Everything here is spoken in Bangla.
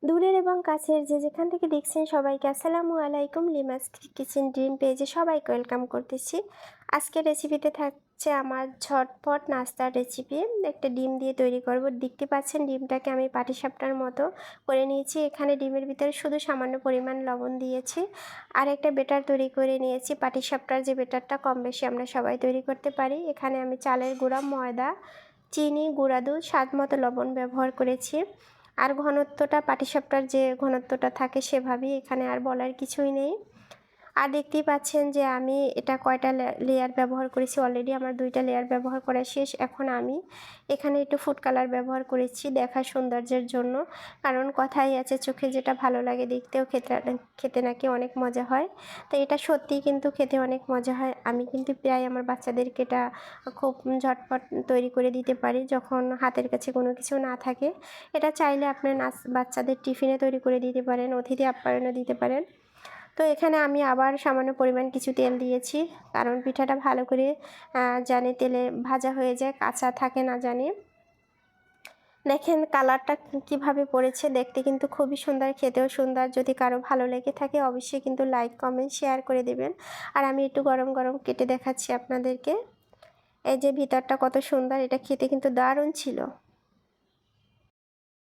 দূরের এবং কাছের যে যেখান থেকে দেখছেন সবাইকে আসসালামু আলাইকুম। লিমাস কিচেন ড্রিম পেজে সবাইকে ওয়েলকাম করতেছি। আজকের রেসিপিতে থাকছে আমার ঝটপট নাস্তার রেসিপি। একটা ডিম দিয়ে তৈরি করব। দেখতে পাচ্ছেন ডিমটাকে আমি পাটিসাপটার মতো করে নিয়েছি। এখানে ডিমের ভিতরে শুধু সামান্য পরিমাণ লবণ দিয়েছি। আর একটা বেটার তৈরি করে নিয়েছি। পাটিসাপটার যে বেটারটা কম বেশি আমরা সবাই তৈরি করতে পারি। এখানে আমি চালের গুঁড়া, ময়দা, চিনি, গুঁড়া দুধ, স্বাদ মতো লবণ ব্যবহার করেছি। আর ঘনত্বটা পাটিসাপটার যে ঘনত্বটা থাকে সেভাবেই, এখানে আর বলার কিছুই নেই। আর দেখতেই পাচ্ছেন যে আমি এটা কয়টা লেয়ার ব্যবহার করেছি। অলরেডি আমার 2টা লেয়ার ব্যবহার করা শেষ। এখন আমি এখানে একটু ফুড কালার ব্যবহার করেছি দেখার সৌন্দর্যের জন্য। কারণ কথাই আছে, চোখে যেটা ভালো লাগে দেখতেও খেতে নাকি অনেক মজা হয়। তো এটা সত্যিই কিন্তু খেতে অনেক মজা হয়। আমি কিন্তু প্রায় আমার বাচ্চাদেরকে এটা খুব ঝটপট তৈরি করে দিতে পারি যখন হাতের কাছে কোনো কিছু না থাকে। এটা চাইলে আপনার বাচ্চাদের টিফিনে তৈরি করে দিতে পারেন, অতিথি আপ্যায়নও দিতে পারেন। তো এখানে আমি আবার সামান্য পরিমাণ কিছু তেল দিয়েছি, কারণ পিঠাটা ভালো করে জানি তেলে ভাজা হয়ে যায়, কাঁচা থাকে না জানি। দেখেন কালারটা কিভাবে পড়েছে, দেখতে কিন্তু খুবই সুন্দর, খেতেও সুন্দর। যদি কারো ভালো লেগে থাকে অবশ্যই কিন্তু লাইক, কমেন্ট, শেয়ার করে দেবেন। আর আমি একটু গরম গরম কেটে দেখাচ্ছি আপনাদেরকে। এই যে ভিতরটা কত সুন্দর, এটা খেতে কিন্তু দারুণ ছিল।